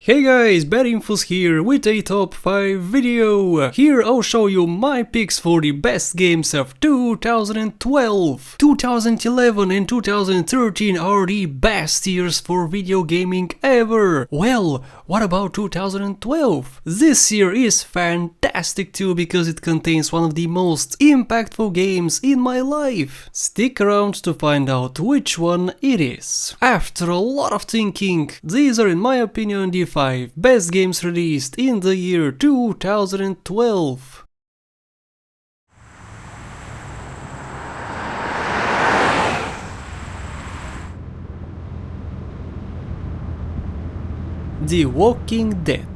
Hey guys, Bad Infos here with a top 5 video. Here I'll show you my picks for the best games of 2012. 2011 and 2013 are the best years for video gaming ever. Well, what about 2012? This year is fantastic too because it contains one of the most impactful games in my life. Stick around to find out which one it is. After a lot of thinking, these are in my opinion the 5 best games released in the year 2012. The Walking Dead.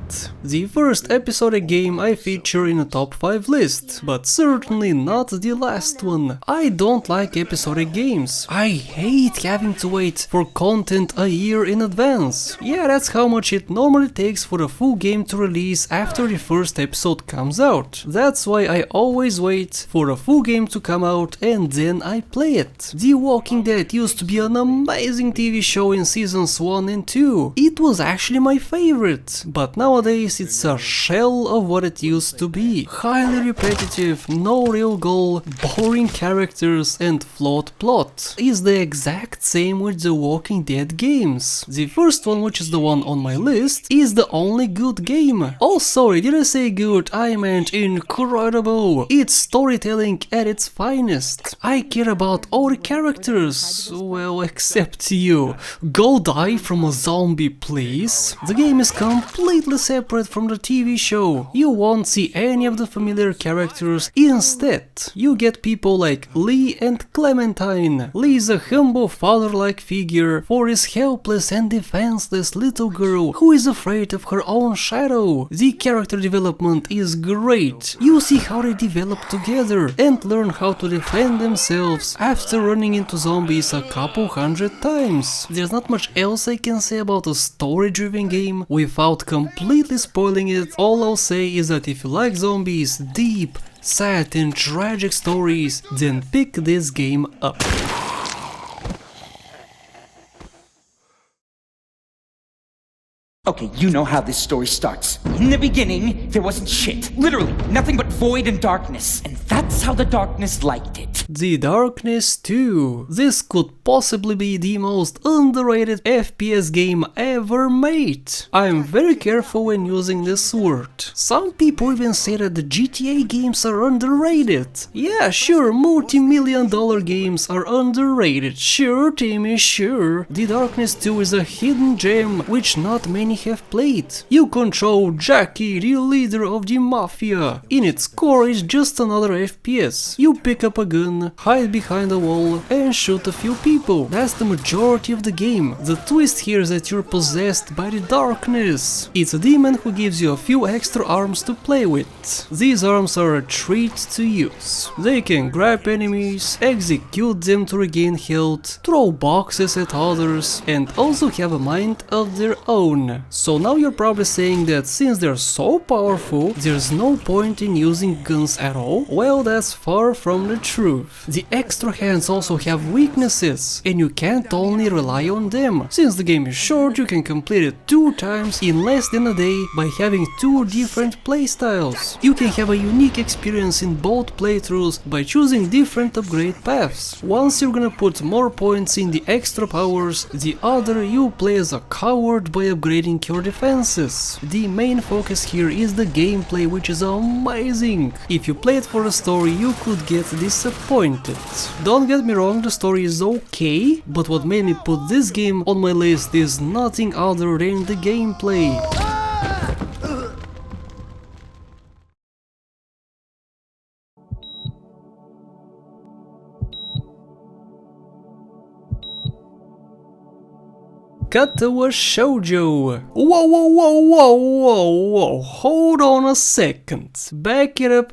The first episodic game I feature in a top 5 list, but certainly not the last one. I don't like episodic games. I hate having to wait for content a year in advance. Yeah, that's how much it normally takes for a full game to release after the first episode comes out. That's why I always wait for a full game to come out and then I play it. The Walking Dead used to be an amazing TV show in seasons 1 and 2. It was actually my favorite, but nowadays it's a shell of what it used to be. Highly repetitive, no real goal, boring characters and flawed plot. Is the exact same with the Walking Dead games. The first one, which is the one on my list, is the only good game. Oh sorry, did I say good? I meant incredible. It's storytelling at its finest. I care about all the characters, well except you. Go die from a zombie please. The game is completely separate from the TV show. You won't see any of the familiar characters. Instead, you get people like Lee and Clementine. Lee is a humble father-like figure for his helpless and defenseless little girl who is afraid of her own shadow. The character development is great. You see how they develop together and learn how to defend themselves after running into zombies a couple hundred times. There's not much else I can say about a story-driven game without completely spoiling it. All I'll say is that if you like zombies, deep, sad and tragic stories, then pick this game up. Okay, you know how this story starts. In the beginning, there wasn't shit. Literally, nothing but void and darkness. And that's how the darkness liked it. The Darkness 2. This could possibly be the most underrated FPS game ever made. I'm very careful when using this word. Some people even say that the GTA games are underrated. Yeah, sure, multi-million-dollar games are underrated. Sure, Timmy, sure. The Darkness 2 is a hidden gem which not many have played. You control Jackie, the leader of the mafia. In its core is just another FPS. You pick up a gun, hide behind a wall and shoot a few people. That's the majority of the game. The twist here is that you're possessed by the darkness. It's a demon who gives you a few extra arms to play with. These arms are a treat to use. They can grab enemies, execute them to regain health, throw boxes at others and also have a mind of their own. So now you're probably saying that since they're so powerful, there's no point in using guns at all? Well, that's far from the truth. The extra hands also have weaknesses, and you can't only rely on them. Since the game is short, you can complete it 2 times in less than a day by having 2 different playstyles. You can have a unique experience in both playthroughs by choosing different upgrade paths. Once you're gonna put more points in the extra powers, the other you play as a coward by upgrading your defenses. The main focus here is the gameplay, which is amazing. If you play it for the story, you could get disappointed. Don't get me wrong, the story is okay, but what made me put this game on my list is nothing other than the gameplay. Katawa Shoujo. Whoa, hold on a second. Back it up.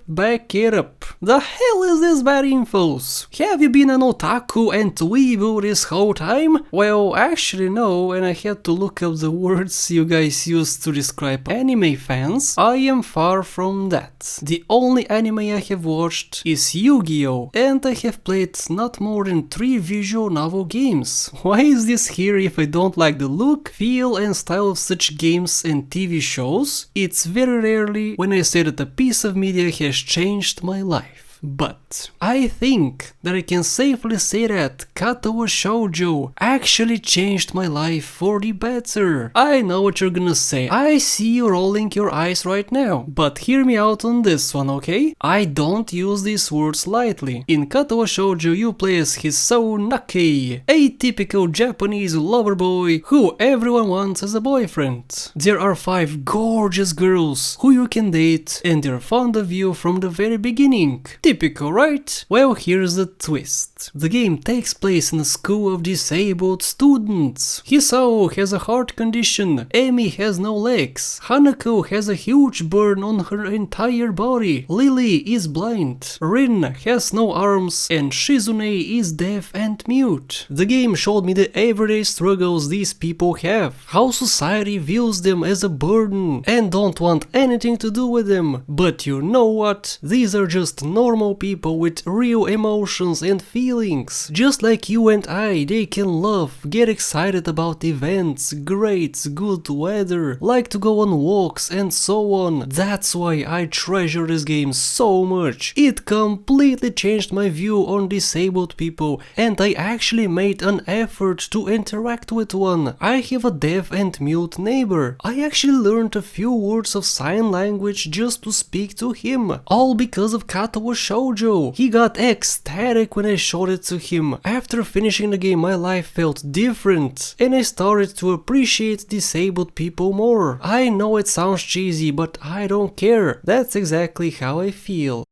The hell is this Bad Infos? Have you been an otaku and weeaboo this whole time? Well, actually no, and I had to look up the words you guys use to describe anime fans. I am far from that. The only anime I have watched is Yu-Gi-Oh! And I have played not more than 3 visual novel games. Why is this here if I don't like like the look, feel and style of such games and TV shows, it's very rarely when I say that a piece of media has changed my life. But I think that I can safely say that Katawa Shoujo actually changed my life for the better. I know what you're gonna say. I see you rolling your eyes right now. But hear me out on this one, okay? I don't use these words lightly. In Katawa Shoujo you play as Hisao Nake, a typical Japanese lover boy who everyone wants as a boyfriend. There are 5 gorgeous girls who you can date and they're fond of you from the very beginning. Typical, right? Well, here's the twist. The game takes place in a school of disabled students. Hisao has a heart condition, Emi has no legs, Hanako has a huge burn on her entire body, Lily is blind, Rin has no arms, and Shizune is deaf and mute. The game showed me the everyday struggles these people have, how society views them as a burden and don't want anything to do with them. But you know what? These are just normal people with real emotions and feelings. Just like you and I, they can love, get excited about events, grades, good weather, like to go on walks and so on. That's why I treasure this game so much. It completely changed my view on disabled people and I actually made an effort to interact with one. I have a deaf and mute neighbor. I actually learned a few words of sign language just to speak to him, all because of Katawa Shoujo. He got ecstatic when I showed it to him. After finishing the game my life felt different and I started to appreciate disabled people more. I know it sounds cheesy but I don't care. That's exactly how I feel.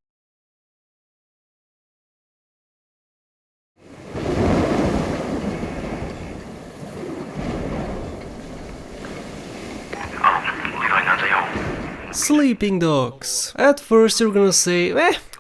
Sleeping Dogs. At first you're gonna say,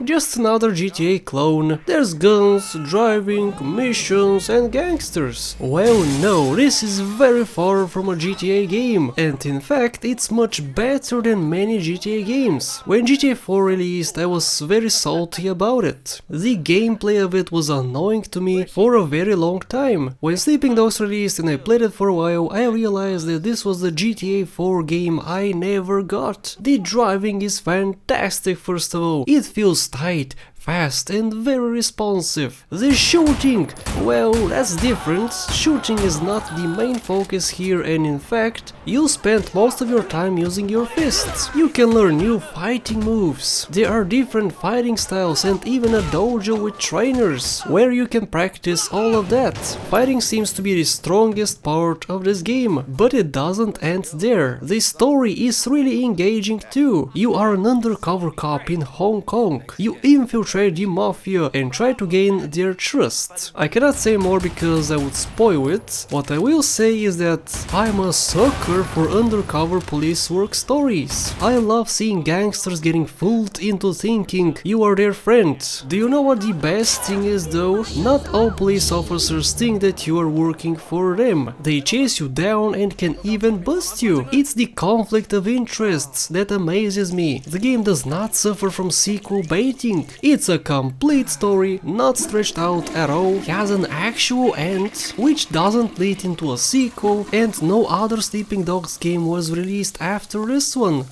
just another GTA clone. There's guns, driving, missions and gangsters. Well no, this is very far from a GTA game and in fact it's much better than many GTA games. When GTA 4 released I was very salty about it. The gameplay of it was annoying to me for a very long time. When Sleeping Dogs released and I played it for a while, I realized that this was the GTA 4 game I never got. The driving is fantastic first of all, it feels tight, fast and very responsive. The shooting, well, that's different. Shooting is not the main focus here and in fact, you spend most of your time using your fists. You can learn new fighting moves. There are different fighting styles and even a dojo with trainers, where you can practice all of that. Fighting seems to be the strongest part of this game, but it doesn't end there. The story is really engaging too. You are an undercover cop in Hong Kong. You infiltrate the mafia and try to gain their trust. I cannot say more because I would spoil it. What I will say is that I'm a sucker for undercover police work stories. I love seeing gangsters getting fooled into thinking you are their friend. Do you know what the best thing is though? Not all police officers think that you are working for them. They chase you down and can even bust you. It's the conflict of interests that amazes me. The game does not suffer from sequel baiting. It's a complete story, not stretched out at all, has an actual end, which doesn't lead into a sequel, and no other Sleeping Dogs game was released after this one.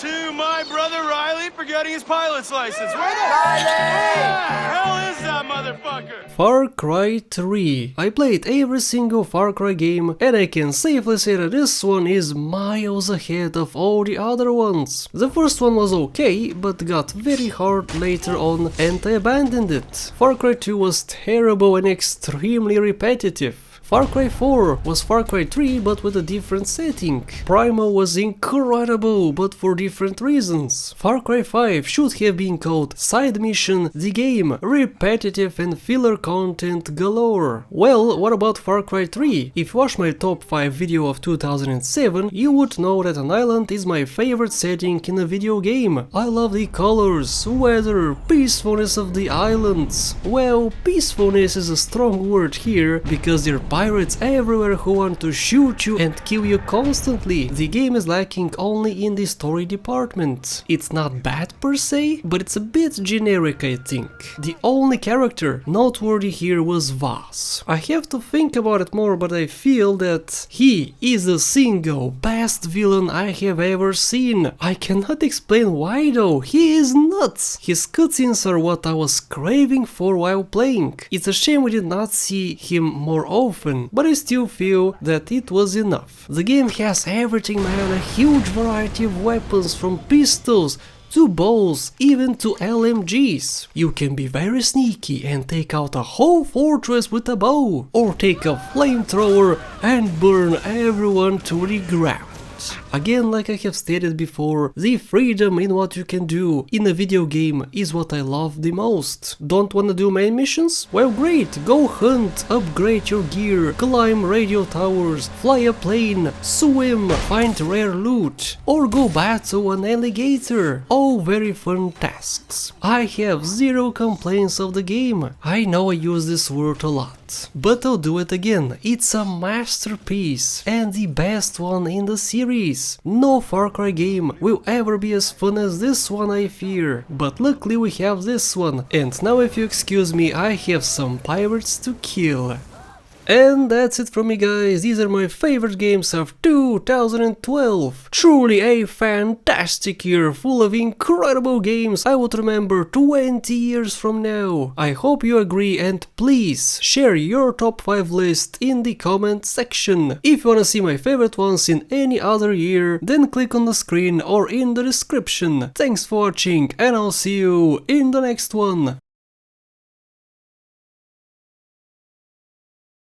To my brother Riley for getting his pilot's license. Where the hell is that motherfucker? Far Cry 3. I played every single Far Cry game and I can safely say that this one is miles ahead of all the other ones. The first one was okay, but got very hard later on and I abandoned it. Far Cry 2 was terrible and extremely repetitive. Far Cry 4 was Far Cry 3 but with a different setting. Primal was incredible but for different reasons. Far Cry 5 should have been called Side Mission the Game, repetitive and filler content galore. Well, what about Far Cry 3? If you watched my top 5 video of 2007, you would know that an island is my favorite setting in a video game. I love the colors, weather, peacefulness of the islands. Well, peacefulness is a strong word here because they're pirates everywhere who want to shoot you and kill you constantly. The game is lacking only in the story department. It's not bad per se, but it's a bit generic, I think. The only character noteworthy here was Vaz. I have to think about it more, but I feel that he is the single best villain I have ever seen. I cannot explain why though, he is nuts. His cutscenes are what I was craving for while playing. It's a shame we did not see him more often, but I still feel that it was enough. The game has everything, man, a huge variety of weapons from pistols to bows, even to LMGs. You can be very sneaky and take out a whole fortress with a bow, or take a flamethrower and burn everyone to the ground. Again, like I have stated before, the freedom in what you can do in a video game is what I love the most. Don't wanna do main missions? Well, great, go hunt, upgrade your gear, climb radio towers, fly a plane, swim, find rare loot, or go battle an alligator. All very fun tasks. I have zero complaints of the game. I know I use this word a lot, but I'll do it again. It's a masterpiece and the best one in the series. No Far Cry game will ever be as fun as this one, I fear, but luckily we have this one, and now if you excuse me, I have some pirates to kill. And that's it from me, guys. These are my favorite games of 2012. Truly a fantastic year full of incredible games I would remember 20 years from now. I hope you agree, and please share your top 5 list in the comment section. If you wanna see my favorite ones in any other year, then click on the screen or in the description. Thanks for watching, and I'll see you in the next one.